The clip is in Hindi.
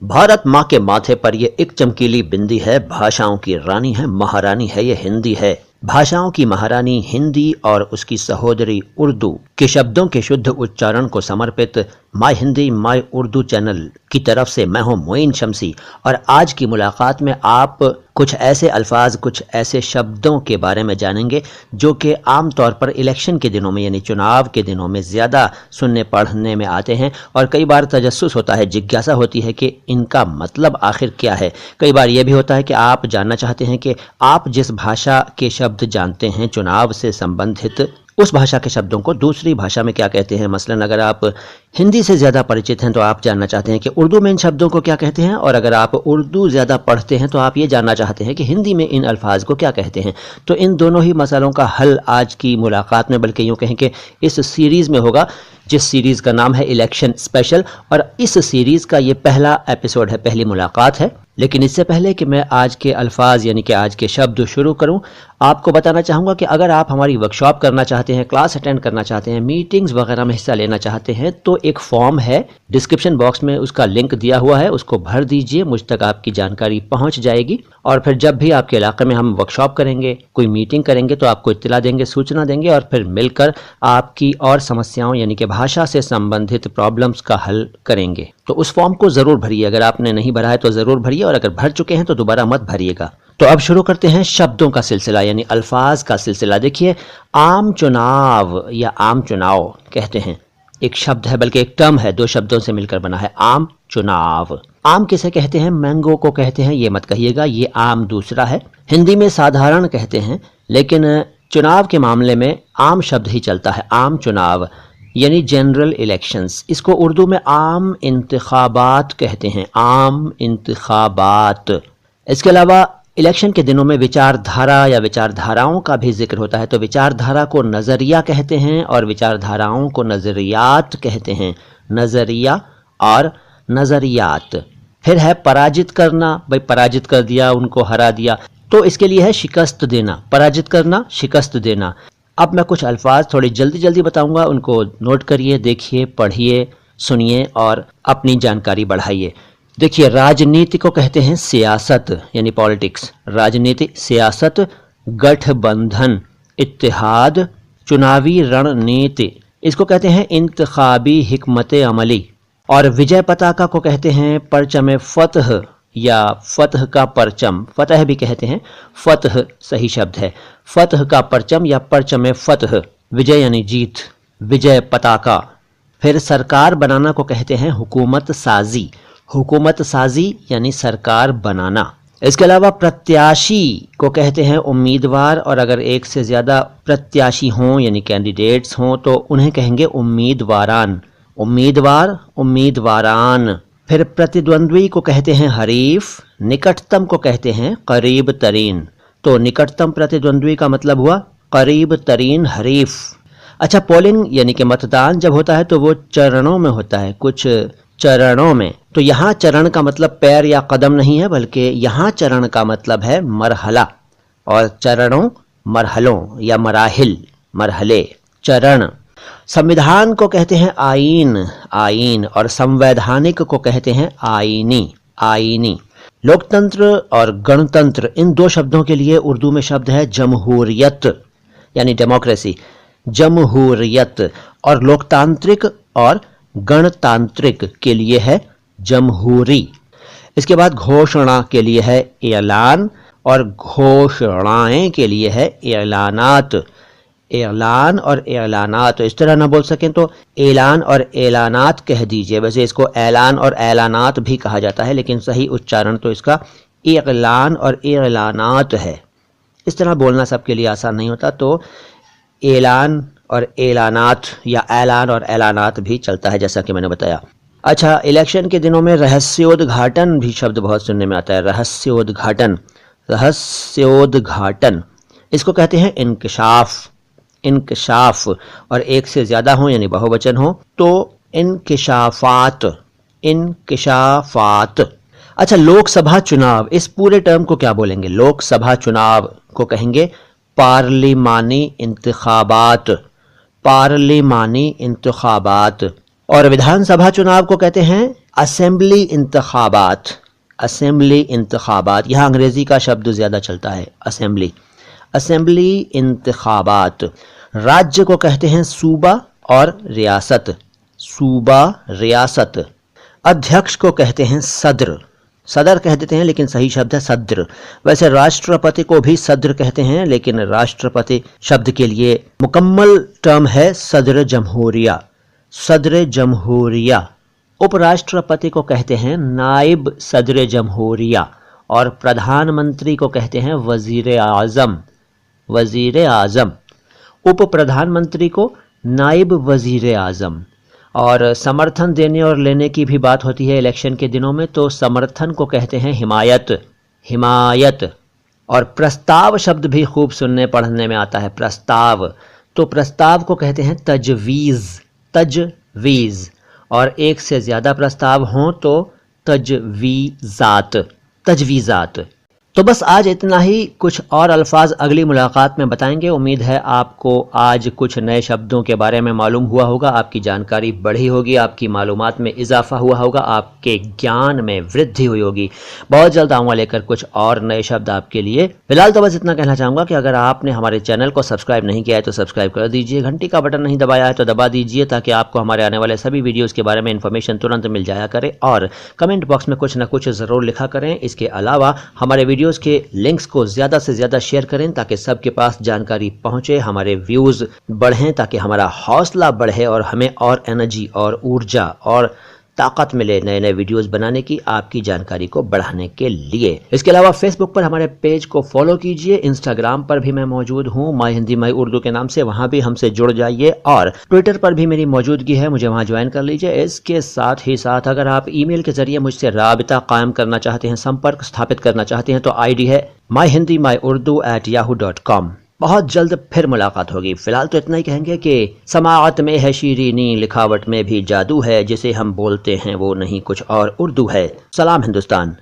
भारत माँ के माथे पर ये एक चमकीली बिंदी है, भाषाओं की रानी है, महारानी है ये हिंदी है। भाषाओं की महारानी हिंदी और उसकी सहोदरी उर्दू के शब्दों के शुद्ध उच्चारण को समर्पित my Hindi my Urdu channel की तरफ से मैं हूं मोइन शमसी। और आज की मुलाकात में आप कुछ ऐसे अल्फाज, कुछ ऐसे शब्दों के बारे में जानेंगे जो कि आम तौर पर इलेक्शन के दिनों में यानी चुनाव के दिनों में ज़्यादा सुनने पढ़ने में आते हैं और कई बार तजस्सुस होता है, जिज्ञासा होती है कि इनका मतलब आखिर क्या है। कई बार यह भी होता है कि आप जानना चाहते हैं कि आप जिस भाषा के शब्द जानते हैं चुनाव से संबंधित, उस भाषा के शब्दों को दूसरी भाषा में क्या कहते हैं। मसलन अगर आप हिंदी से ज़्यादा परिचित हैं तो आप जानना चाहते हैं कि उर्दू में इन शब्दों को क्या कहते हैं, और अगर आप उर्दू ज़्यादा पढ़ते हैं तो आप ये जानना चाहते हैं कि हिंदी में इन अल्फाज को क्या कहते हैं। तो इन दोनों ही मसलों का हल आज की मुलाकात में, बल्कि यूँ कहें कि इस सीरीज़ में होगा, जिस सीरीज़ का नाम है इलेक्शन स्पेशल। और इस सीरीज़ का ये पहला एपिसोड है, पहली मुलाकात है। लेकिन इससे पहले कि मैं आज के अल्फाज यानी कि आज के शब्द शुरू करूं, आपको बताना चाहूँगा कि अगर आप हमारी वर्कशॉप करना चाहते हैं, क्लास अटेंड करना चाहते हैं, मीटिंग्स वगैरह में हिस्सा लेना चाहते हैं, तो एक फॉर्म है, डिस्क्रिप्शन बॉक्स में उसका लिंक दिया हुआ है, उसको भर दीजिए, मुझ तक आपकी जानकारी पहुंच जाएगी। और फिर जब भी आपके इलाके में हम वर्कशॉप करेंगे, कोई मीटिंग करेंगे, तो आपको इत्तला देंगे, सूचना देंगे और फिर मिलकर आपकी और समस्याओं यानी कि भाषा से संबंधित प्रॉब्लम्स का हल करेंगे। तो उस फॉर्म को ज़रूर भरिए, अगर आपने नहीं भरा है तो ज़रूर भरिए, और अगर भर चुके हैं तो दोबारा मत भरिएगा। तो अब शुरू करते हैं शब्दों का सिलसिला यानी अल्फाज का सिलसिला। देखिए, आम चुनाव या आम चुनाव कहते हैं, एक शब्द है, बल्कि एक टर्म है, दो शब्दों से मिलकर बना है, आम चुनाव। आम किसे कहते हैं? मैंगो को कहते हैं, ये मत कहिएगा, ये आम दूसरा है। हिंदी में साधारण कहते हैं, लेकिन चुनाव के मामले में आम शब्द ही चलता है, आम चुनाव यानी जनरल इलेक्शंस। इसको उर्दू में आम इंतखाबात कहते हैं, आम इंतखाबात। इसके अलावा इलेक्शन के दिनों में विचारधारा या विचारधाराओं का भी जिक्र होता है, तो विचारधारा को नज़रिया कहते हैं और विचारधाराओं को नज़रियात कहते हैं, नज़रिया और नज़रियात। फिर है पराजित करना, भाई पराजित कर दिया, उनको हरा दिया, तो इसके लिए है शिकस्त देना, पराजित करना, शिकस्त देना। अब मैं कुछ अल्फाज थोड़ी जल्दी जल्दी बताऊंगा, उनको नोट करिए, देखिए, पढ़िए, सुनिए और अपनी जानकारी बढ़ाइए। देखिए, राजनीति को कहते हैं सियासत यानी पॉलिटिक्स, राजनीति, सियासत, गठबंधन, इत्तेहाद, चुनावी रणनीति, इसको कहते हैं इंतखाबी हिकमत अमली। और विजय पताका को कहते हैं परचम फतह या फतह का परचम, फतह भी कहते हैं, फतह सही शब्द है, फतह का परचम या परचम फतह, विजय यानी जीत, विजय पताका। फिर सरकार बनाना को कहते हैं हुकूमत साजी, हुकूमत साजी यानी सरकार बनाना। इसके अलावा प्रत्याशी को कहते हैं उम्मीदवार, और अगर एक से ज़्यादा प्रत्याशी हों यानी कैंडिडेट्स हों तो उन्हें कहेंगे उम्मीदवारान, उम्मीदवार, उम्मीदवारान। फिर प्रतिद्वंद्वी को कहते हैं हरीफ, निकटतम को कहते हैं करीब तरीन, तो निकटतम प्रतिद्वंद्वी का मतलब हुआ करीब तरीन हरीफ। अच्छा, पोलिंग यानी कि मतदान जब होता है तो वो चरणों में होता है, कुछ चरणों में। तो यहाँ चरण का मतलब पैर या कदम नहीं है, बल्कि यहाँ चरण का मतलब है मरहला, और चरणों मरहलों या मराहिल, मरहले, चरण। संविधान को कहते हैं आईन, आईन, और संवैधानिक को कहते हैं आईनी, आईनी। लोकतंत्र और गणतंत्र, इन दो शब्दों के लिए उर्दू में शब्द है जमहूरियत यानी डेमोक्रेसी, जमहूरियत। और लोकतांत्रिक और गणतांत्रिक के लिए है जमहूरी। इसके बाद घोषणा के लिए है ऐलान, और घोषणाएं के लिए है ऐलानात, ऐलान और ऐलानात। तो इस तरह ना बोल सकें तो ऐलान और ऐलानात कह दीजिए, वैसे इसको ऐलान और ऐलानात भी कहा जाता है, लेकिन सही उच्चारण तो इसका ऐलान और ऐलानात है। इस तरह बोलना सबके लिए आसान नहीं होता, तो ऐलान और ऐलानात या ऐलान और ऐलानात भी चलता है, जैसा कि मैंने बताया। अच्छा, इलेक्शन के दिनों में रहस्योद्घाटन भी शब्द बहुत सुनने में आता है, रहस्योद्घाटन, रहस्योद्घाटन। इसको कहते हैं इंकशाफ, इंकशाफ। और एक से ज़्यादा हो यानी बहुवचन हो तो इंकशाफात, इंकशाफात। अच्छा, लोकसभा चुनाव, इस पूरे टर्म को क्या बोलेंगे? लोकसभा चुनाव को कहेंगे पार्लिमानी इंतखाबात, पार्लिमानी इंतखाबात। और विधानसभा चुनाव को कहते हैं असेंबली इंतखाबात, असेंबली इंतखाबात, यहाँ अंग्रेज़ी का शब्द ज़्यादा चलता है, असेंबली, असेंबली इंतखाबात। राज्य को कहते हैं सूबा और रियासत, सूबा रियासत। अध्यक्ष को कहते हैं सदर, सदर कह देते हैं लेकिन सही शब्द है सद्र। वैसे राष्ट्रपति को भी सद्र कहते हैं लेकिन राष्ट्रपति शब्द के लिए मुकम्मल टर्म है सदर जमहूरिया, सदर जमहूरिया। उपराष्ट्रपति को कहते हैं नाइब सदर जमहूरिया और प्रधानमंत्री को कहते हैं वजीर आज़म, वजीर आज़म। उप प्रधानमंत्री को नाइब वजीर आज़म। और समर्थन देने और लेने की भी बात होती है इलेक्शन के दिनों में, तो समर्थन को कहते हैं हिमायत, हिमायत। और प्रस्ताव शब्द भी खूब सुनने पढ़ने में आता है, प्रस्ताव, तो प्रस्ताव को कहते हैं तजवीज़, तजवीज़। और एक से ज़्यादा प्रस्ताव हों तो तजवीज़ात, तजवीज़ात। तो बस आज इतना ही, कुछ और अल्फाज अगली मुलाकात में बताएंगे। उम्मीद है आपको आज कुछ नए शब्दों के बारे में मालूम हुआ होगा, आपकी जानकारी बढ़ी होगी, आपकी मालूमात में इजाफा हुआ होगा, आपके ज्ञान में वृद्धि हुई होगी। बहुत जल्द आऊँगा लेकर कुछ और नए शब्द आपके लिए। फिलहाल तो बस इतना कहना चाहूँगा कि अगर आपने हमारे चैनल को सब्सक्राइब नहीं किया है तो सब्सक्राइब कर दीजिए, घंटी का बटन नहीं दबाया है तो दबा दीजिए ताकि आपको हमारे आने वाले सभी वीडियोज़ के बारे में इन्फॉर्मेशन तुरंत मिल जाया करे। और कमेंट बॉक्स में कुछ ना कुछ ज़रूर लिखा करें। इसके अलावा हमारे वीडियोज़ के लिंक्स को ज़्यादा से ज़्यादा शेयर करें ताकि सबके पास जानकारी पहुंचे, हमारे व्यूज़ बढ़ें, ताकि हमारा हौसला बढ़े और हमें और एनर्जी और ऊर्जा और ताकत मिले नए नए वीडियोस बनाने की, आपकी जानकारी को बढ़ाने के लिए। इसके अलावा फेसबुक पर हमारे पेज को फॉलो कीजिए, इंस्टाग्राम पर भी मैं मौजूद हूँ माई हिंदी माई उर्दू के नाम से, वहाँ भी हमसे जुड़ जाइए। और ट्विटर पर भी मेरी मौजूदगी है, मुझे वहाँ ज्वाइन कर लीजिए। इसके साथ ही साथ अगर आप ईमेल के जरिए मुझसे राबिता कायम करना चाहते हैं, संपर्क स्थापित करना चाहते हैं, तो आईडी है myhindimyurdu@yahoo.com। बहुत जल्द फिर मुलाकात होगी। फिलहाल तो इतना ही कहेंगे कि समाअत में है शीरीनी, लिखावट में भी जादू है, जिसे हम बोलते हैं वो नहीं कुछ और उर्दू है। सलाम हिंदुस्तान।